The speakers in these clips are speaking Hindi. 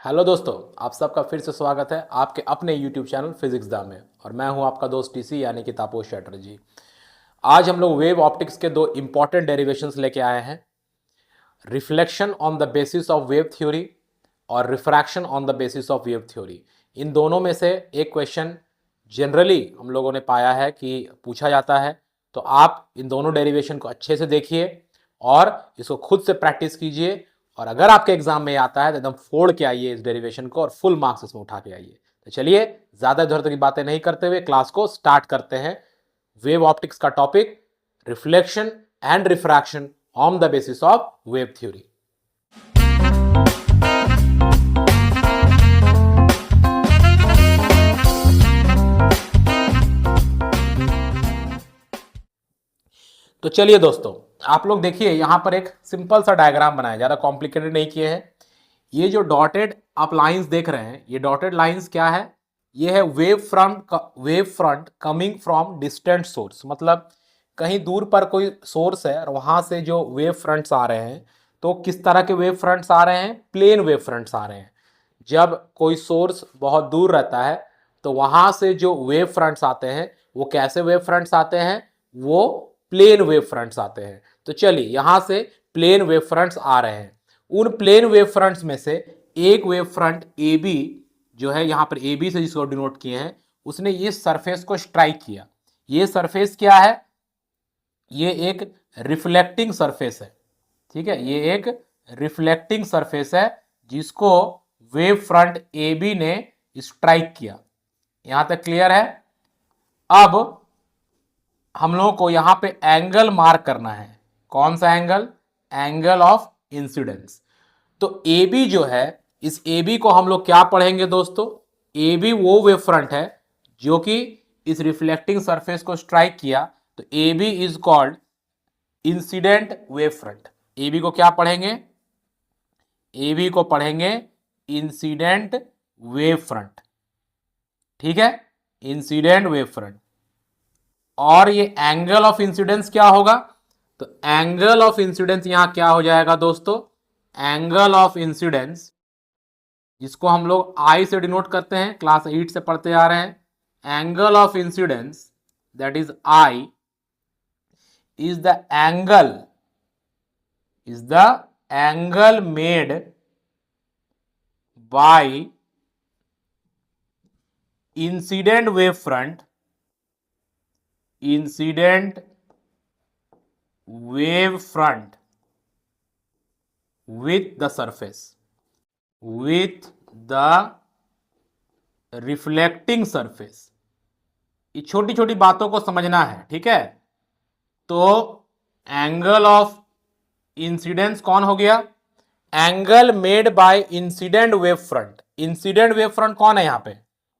हेलो दोस्तों, आप सबका फिर से स्वागत है आपके अपने यूट्यूब चैनल फिजिक्स दा में। और मैं हूं आपका दोस्त टीसी यानी कि तापोश चैटर्जी। आज हम लोग वेव ऑप्टिक्स के दो इंपॉर्टेंट डेरिवेशंस लेके आए हैं। Reflection on the basis of wave theory और refraction on the basis of wave theory. इन दोनों में से एक क्वेश्चन जनरली हम लोगों ने पाया है कि पूछा जाता है। तो आप इन दोनों डेरिवेशन को अच्छे से देखिए और इसको खुद से प्रैक्टिस कीजिए। और अगर आपके एग्जाम में आता है तो एकदम फोड़ के आइए इस डेरिवेशन को और फुल मार्क्स इसमें उठा के आइए। तो चलिए ज्यादा इधर उधर की बातें नहीं करते हुए क्लास को स्टार्ट करते हैं। वेव ऑप्टिक्स का topic reflection and refraction on the basis of wave theory. तो चलिए दोस्तों, आप लोग देखिए यहां पर एक सिंपल सा डायग्राम बनाया, ज्यादा कॉम्प्लिकेटेड नहीं किए हैं। ये जो डॉटेड आप लाइंस देख रहे हैं, ये डॉटेड लाइंस क्या है? ये है wave front coming from distant source. मतलब कहीं दूर पर कोई सोर्स है और वहां से जो वेव फ्रंट्स आ रहे हैं, तो किस तरह के वेव फ्रंट्स आ रहे हैं? प्लेन वेव फ्रंट्स आ रहे हैं। जब कोई सोर्स बहुत दूर रहता है तो वहां से जो वेव फ्रंट्स आते हैं वो कैसे वेव फ्रंट्स आते हैं? वो प्लेन वेव फ्रंट्स आते हैं। तो चलिए यहां से प्लेन वेव फ्रंट्स आ रहे हैं। उन प्लेन वेव फ्रंट्स में से एक वेव फ्रंट ए बी जो है, यहां पर ए बी से जिसको डिनोट किए हैं, उसने ये सरफेस को स्ट्राइक किया। ये सरफेस क्या है? ये एक रिफ्लेक्टिंग सरफेस है। ठीक है, ये एक रिफ्लेक्टिंग सरफेस है जिसको वेव फ्रंट ए बी ने स्ट्राइक किया। यहां तक क्लियर है? अब हम लोगों को यहां पे एंगल मार्क करना है। कौन सा एंगल? Angle of incidence. तो ए बी जो है, इस ए बी को हम लोग क्या पढ़ेंगे दोस्तों? ए बी वो वेव फ्रंट है जो कि इस रिफ्लेक्टिंग सरफेस को स्ट्राइक किया। तो A B is called incident wave front. A B को क्या पढ़ेंगे? ए बी को पढ़ेंगे इंसिडेंट वेव फ्रंट। ठीक है, इंसिडेंट वेव फ्रंट। और ये एंगल ऑफ इंसिडेंस क्या होगा? तो एंगल ऑफ इंसिडेंस यहां क्या हो जाएगा दोस्तों? एंगल ऑफ इंसिडेंस, जिसको हम लोग आई से डिनोट करते हैं, क्लास 8 से पढ़ते आ रहे हैं। Angle of incidence that is I is the angle made by incident wavefront with the surface, with the reflecting surface। ये छोटी छोटी बातों को समझना है, ठीक है? तो एंगल ऑफ इंसिडेंस कौन हो गया? Angle made by incident wave front. Incident wave front कौन है यहां पे?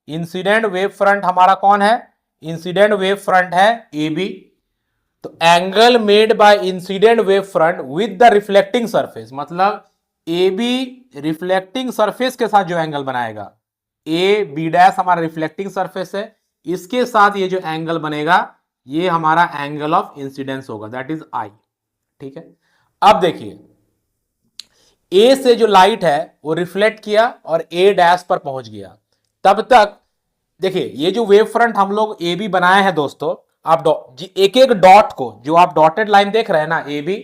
इंसिडेंट वेव फ्रंट हमारा कौन है? इंसिडेंट वेव फ्रंट है ए बी। तो angle made by incident wave front with the reflecting surface, मतलब ए बी रिफ्लेक्टिंग सरफेस के साथ जो एंगल बनाएगा, ए बी डैश हमारा रिफ्लेक्टिंग सरफेस है, इसके साथ ये जो एंगल बनेगा ये हमारा एंगल ऑफ इंसिडेंस होगा, दैट इज आई। ठीक है, अब देखिए ए से जो लाइट है वो रिफ्लेक्ट किया और ए डैश पर पहुंच गया। तब तक देखिए ये जो वेव फ्रंट हम लोग ए बी बनाए हैं दोस्तों, आप एक एक डॉट को, जो आप डॉटेड लाइन देख रहे हैं ना ए बी,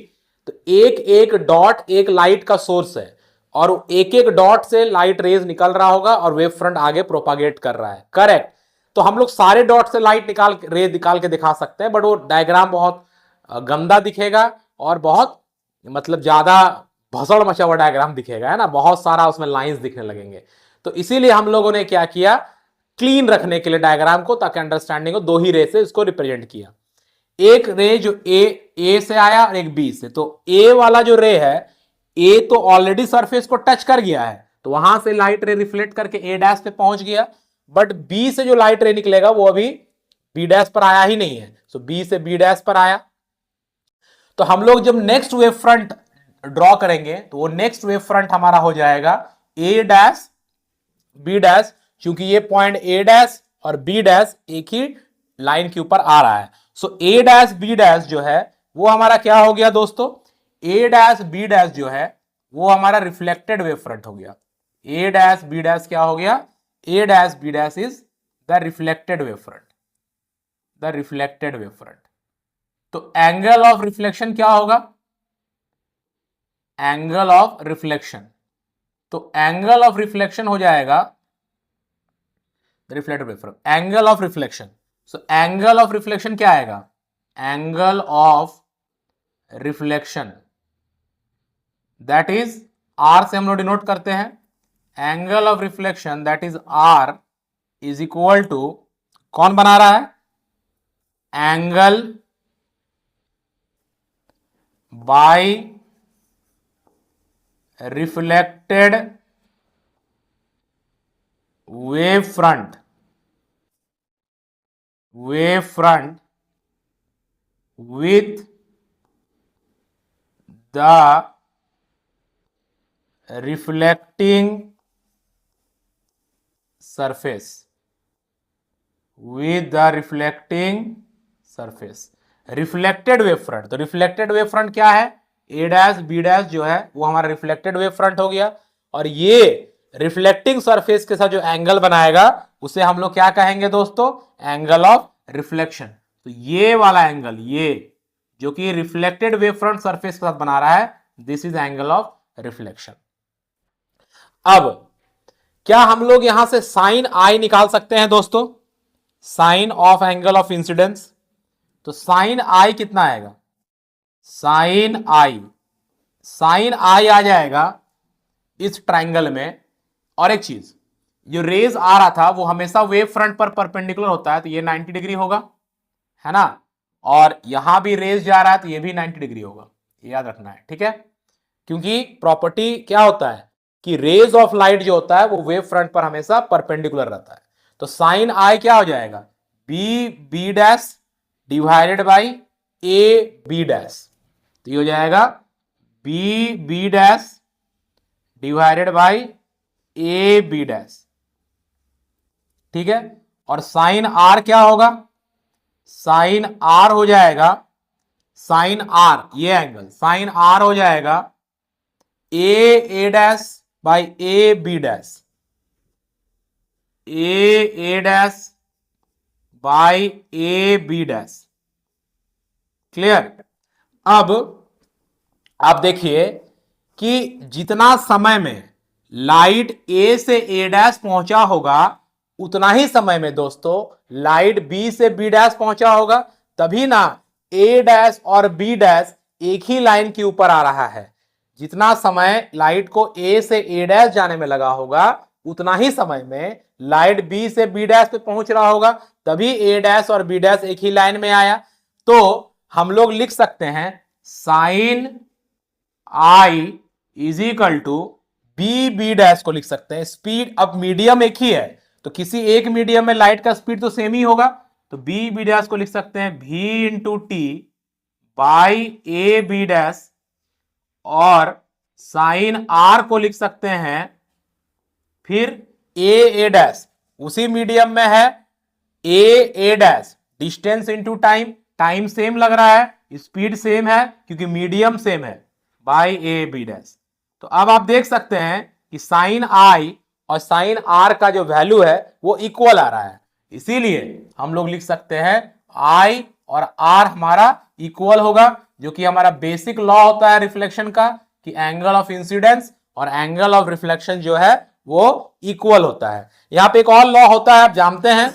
तो एक एक डॉट एक लाइट का सोर्स है और एक एक डॉट से लाइट रेज निकल रहा होगा और वेव फ्रंट आगे प्रोपागेट कर रहा है। करेक्ट। तो हम लोग सारे डॉट से लाइट रे निकाल के दिखा सकते हैं, बट वो डायग्राम बहुत गंदा दिखेगा और बहुत मतलब ज्यादा भसड़ मचा हुआ डायग्राम दिखेगा, है ना? बहुत सारा उसमें लाइंस दिखने लगेंगे। तो इसीलिए हम लोगों ने क्या किया, क्लीन रखने के लिए डायग्राम को, ताकि अंडरस्टैंडिंग को दो ही रे से इसको रिप्रेजेंट किया। एक रे जो ए से आया और एक बी से। तो ए वाला जो रे है, ए तो ऑलरेडी सरफेस को टच कर गया है, तो वहां से लाइट रे रिफ्लेक्ट करके ए डैश पे पहुंच गया। बट बी से जो लाइट रे निकलेगा वो अभी बी डैश पर आया ही नहीं है, सो बी से बी डैश पर आया। तो हम लोग जब नेक्स्ट वेव फ्रंट ड्रॉ करेंगे तो वो नेक्स्ट वेव फ्रंट हमारा हो जाएगा ए डैश बी डैश, क्योंकि ये पॉइंट ए डैश और बी डैश एक ही लाइन के ऊपर आ रहा है। सो ए डैश बी डैश जो है वो हमारा क्या हो गया दोस्तों? ए डैश बी डैश जो है वो हमारा रिफ्लेक्टेड वेव फ्रंट हो गया। ए डैश बी डैश क्या हो गया, A dash B dash is the reflected wave front, the reflected wave front. तो एंगल ऑफ रिफ्लेक्शन क्या होगा, एंगल ऑफ रिफ्लेक्शन, तो एंगल ऑफ रिफ्लेक्शन हो जाएगा reflected wave front, angle of reflection. So angle of reflection क्या आएगा, angle of reflection that is R से हम लोग डिनोट करते हैं, angle of reflection that is R is equal to, कौन बना रहा है, angle by reflected wave front, wave front with the reflecting surface, with the reflecting surface, reflected wave front. तो रिफ्लेक्टेड वेव फ्रंट क्या है, ए डैश बी डैश जो है वो हमारा रिफ्लेक्टेड वेव फ्रंट हो गया, और ये रिफ्लेक्टिंग सरफेस के साथ जो एंगल बनाएगा उसे हम लोग क्या कहेंगे दोस्तों, एंगल ऑफ रिफ्लेक्शन। तो ये वाला एंगल, ये जो कि रिफ्लेक्टेड वेव फ्रंट सरफेस के साथ बना रहा है, this is angle of reflection. अब क्या हम लोग यहां से साइन आई निकाल सकते हैं दोस्तों, sine of angle of incidence. तो साइन आई कितना आएगा, साइन आई, साइन आई आ जाएगा इस ट्राइंगल में। और एक चीज, जो रेज आ रहा था वो हमेशा वेव फ्रंट पर परपेंडिकुलर होता है, तो ये 90 डिग्री होगा, है ना, और यहां भी रेज जा रहा है तो ये भी 90 डिग्री होगा, ये याद रखना है, ठीक है। क्योंकि प्रॉपर्टी क्या होता है कि रेज ऑफ लाइट जो होता है वो वेव फ्रंट पर हमेशा परपेंडिकुलर रहता है। तो साइन आई क्या हो जाएगा, B B dash divided by A B dash, तो ये हो जाएगा B B dash divided by A B dash, ठीक है। और साइन आर क्या होगा, साइन आर हो जाएगा, साइन आर ये एंगल साइन आर हो जाएगा A dash by A B dash, A dash by A B dash, clear. अब आप देखिए कि जितना समय में लाइट ए से ए डैश पहुंचा होगा उतना ही समय में दोस्तों लाइट बी से बी डैश पहुंचा होगा, तभी ना ए डैश और बी डैश एक ही लाइन के ऊपर आ रहा है। जितना समय लाइट को ए से ए डैश जाने में लगा होगा उतना ही समय में लाइट बी से बी डैश पे पहुंच रहा होगा, तभी ए डैश और बी डैश एक ही लाइन में आया। तो हम लोग लिख सकते हैं sine I is equal to B B dash को लिख सकते हैं। स्पीड, अब मीडियम एक ही है तो किसी एक मीडियम में लाइट का स्पीड तो सेम ही होगा, तो बी बी डैश को लिख सकते हैं भी into T by A B dash, और साइन आर को लिख सकते हैं फिर ए डैश, उसी मीडियम में है A dash, distance into time, time same लग रहा है, स्पीड सेम है क्योंकि मीडियम सेम है, बाई ए बी डैश। तो अब आप देख सकते हैं कि साइन आई और साइन आर का जो वैल्यू है वो इक्वल आ रहा है, इसीलिए हम लोग लिख सकते हैं आई और आर हमारा इक्वल होगा, जो कि हमारा बेसिक लॉ होता है रिफ्लेक्शन का कि एंगल ऑफ इंसिडेंस और एंगल ऑफ रिफ्लेक्शन जो है वो इक्वल होता है। यहां पे एक और लॉ होता है, आप जानते हैं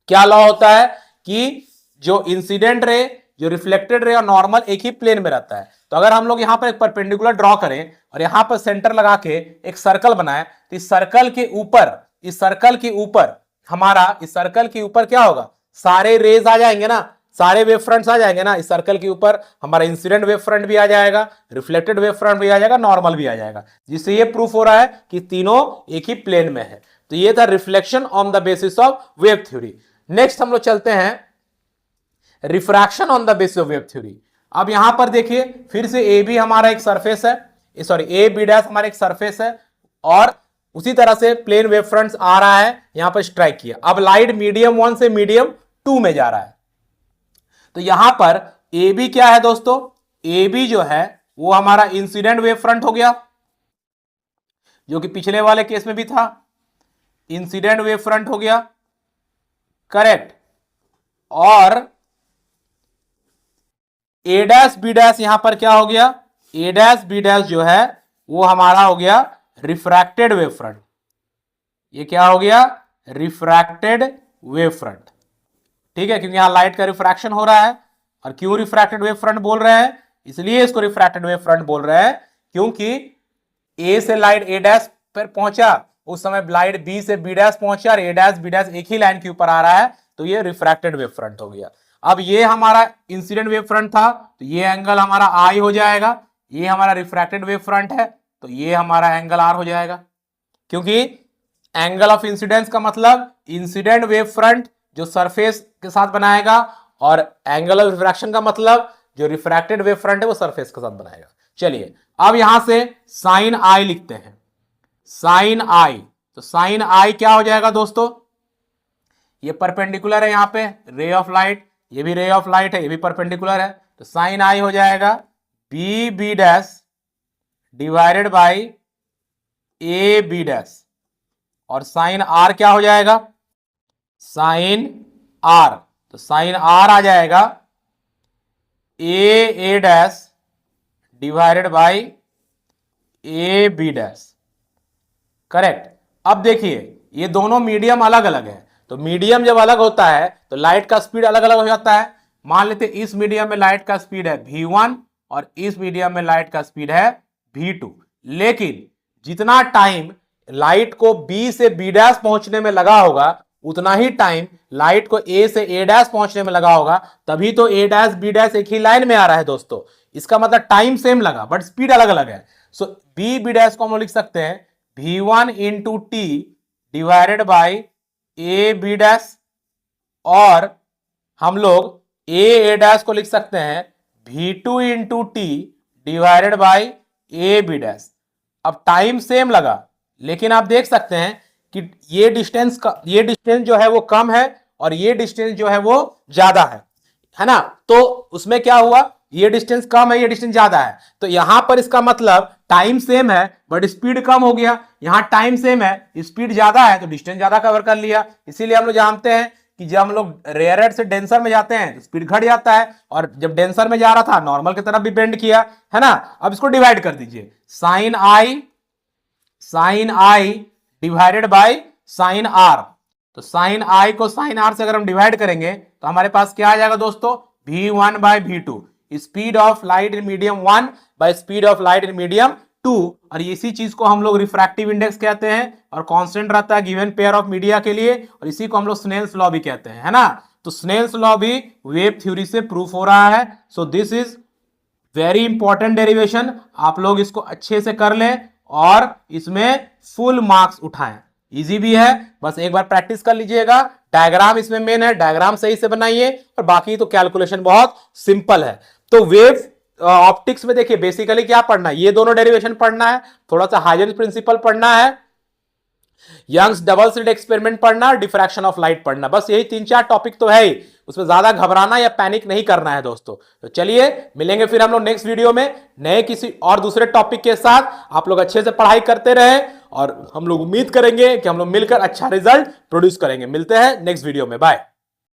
क्या लॉ होता है कि जो इंसिडेंट रे, जो रिफ्लेक्टेड रे और नॉर्मल एक ही प्लेन में रहता है। तो अगर हम लोग यहां पर एक परपेंडिकुलर ड्रॉ करें और यहां पर सेंटर लगा के एक सर्कल बनाए, तो इस सर्कल के ऊपर, इस सर्कल के ऊपर हमारा, इस सर्कल के ऊपर क्या होगा, सारे रेज आ जाएंगे ना, सारे वेव फ्रंट्स आ जाएंगे ना। इस सर्कल के ऊपर हमारा इंसिडेंट वेव फ्रंट भी आ जाएगा, रिफ्लेक्टेड वेव फ्रंट भी आ जाएगा, नॉर्मल भी आ जाएगा, जिससे ये प्रूफ हो रहा है कि तीनों एक ही प्लेन में है। तो ये था reflection on the basis of wave theory. Next हम लोग चलते हैं refraction on the basis of wave theory. अब यहां पर देखिए फिर से ए बी हमारा एक सरफेस है, सॉरी ए बी डैश हमारा एक सरफेस है, और उसी तरह से प्लेन वेव फ्रंट्स आ रहा है, यहां पर स्ट्राइक किया। अब लाइट मीडियम 1 से मीडियम 2 में जा रहा है, तो यहां पर ए बी क्या है दोस्तों, ए बी जो है वो हमारा इंसिडेंट वेव फ्रंट हो गया। जो कि पिछले वाले केस में भी था। इंसिडेंट वेव फ्रंट हो गया, करेक्ट। और ए डैश बी डैश यहां पर क्या हो गया, ए डैश बी डैश जो है वो हमारा हो गया रिफ्रैक्टेड वेव फ्रंट। ये क्या हो गया, रिफ्रैक्टेड वेव फ्रंट, ठीक है, क्योंकि यहां लाइट का रिफ्रैक्शन हो रहा है। और क्यों रिफ्रैक्टेड वेव फ्रंट बोल रहे हैं, इसलिए इसको रिफ्रैक्टेड वेव फ्रंट बोल रहे हैं क्योंकि ए से लाइट ए डैश पर पहुंचा, उस समय लाइट बी से बी डैश पहुंचा और ए डैश बी डैश एक ही लाइन के ऊपर आ रहा है, तो ये रिफ्रैक्टेड वेव फ्रंट हो गया। अब ये हमारा इंसिडेंट वेव फ्रंट था, तो ये एंगल हमारा आई हो जाएगा। ये हमारा रिफ्रैक्टेड वेव फ्रंट है, तो ये हमारा एंगल आर हो जाएगा, क्योंकि एंगल ऑफ इंसिडेंस का मतलब इंसिडेंट वेव फ्रंट जो सरफेस के साथ बनाएगा, और एंगल ऑफ रिफ्रैक्शन का मतलब जो रिफ्रैक्टेड वेव फ्रंट है वो सरफेस के साथ बनाएगा। चलिए अब यहां से साइन आई लिखते हैं, साइन आई। तो साइन आई क्या हो जाएगा दोस्तों, ये परपेंडिकुलर है यहां पे रे ऑफ लाइट, ये भी रे ऑफ लाइट है, ये भी परपेंडिकुलर है, तो साइन आई हो जाएगा B B dash divided by A B dash. और साइन आर क्या हो जाएगा, साइन आर, तो साइन आर आ जाएगा A dash divided by A B dash, correct. अब देखिए ये दोनों मीडियम अलग अलग है, तो मीडियम जब अलग होता है तो लाइट का स्पीड अलग अलग हो जाता है। मान लेते इस मीडियम में लाइट का स्पीड है v1 और इस मीडियम में लाइट का स्पीड है v2, लेकिन जितना टाइम लाइट को b से b डैश पहुंचने में लगा होगा उतना ही टाइम लाइट को a से a डैश पहुंचने में लगा होगा, तभी तो a डैश b डैश एक ही लाइन में आ रहा है दोस्तों। इसका मतलब टाइम सेम लगा बट स्पीड अलग अलग है। सो b b डैश को हम लोग लिख सकते हैं v1 into T divided by A B dash, और हम लोग ए डैश को लिख सकते हैं v2 into T divided by A B dash. अब टाइम सेम लगा, लेकिन आप देख सकते हैं कि ये डिस्टेंस जो है वो कम है और ये डिस्टेंस जो है वो ज्यादा है ना। तो उसमें क्या हुआ, ये डिस्टेंस कम है, ये डिस्टेंस ज्यादा है, तो यहां पर इसका मतलब टाइम सेम है बट स्पीड कम हो गया। यहां टाइम सेम है, स्पीड ज्यादा है, तो डिस्टेंस ज्यादा कवर कर लिया। इसीलिए हम लोग जानते हैं कि जब हम लोग रेयरेट से डेंसर में जाते हैं तो स्पीड घट जाता है, और जब डेंसर में जा रहा था नॉर्मल की तरफ भी बेंड किया है ना। अब इसको डिवाइड कर दीजिए, sine I divided by sine R. तो साइन आई को साइन आर से अगर हम डिवाइड करेंगे तो हमारे पास क्या आ जाएगा दोस्तों, v1 by v2, speed of light in medium 1 by speed of light in medium 2। और इसी चीज को हम लोग रिफ्रैक्टिव इंडेक्स कहते हैं, और कांस्टेंट रहता है गिवन पेयर ऑफ मीडिया के लिए, और इसी को हम लोग स्नेल्स लॉ भी कहते हैं, है ना। तो स्नेल्स लॉ भी वेव थ्योरी से प्रूफ हो रहा है। So this is very important derivation, आप लोग इसको अच्छे से कर लें और इसमें फुल मार्क्स उठाएं। इजी भी है, बस एक बार प्रैक्टिस कर लीजिएगा। डायग्राम इसमें मेन है, डायग्राम सही से बनाइए, और बाकी तो कैलकुलेशन बहुत सिंपल है। तो वेव ऑप्टिक्स में देखिए बेसिकली क्या पढ़ना है, ये दोनों डेरिवेशन पढ़ना है, थोड़ा सा हाइजेंस प्रिंसिपल पढ़ना है, यंग्स डबल स्लिट एक्सपेरिमेंट पढ़ना, डिफ्रैक्शन ऑफ लाइट पढ़ना, बस यही 3-4 टॉपिक तो है ही, उसमें ज्यादा घबराना या पैनिक नहीं करना है दोस्तों। तो चलिए मिलेंगे फिर हम लोग नेक्स्ट वीडियो में नए किसी और दूसरे टॉपिक के साथ। आप लोग अच्छे से पढ़ाई करते रहे और हम लोग उम्मीद करेंगे कि हम लोग मिलकर अच्छा रिजल्ट प्रोड्यूस करेंगे। मिलते हैं नेक्स्ट वीडियो में, बाय।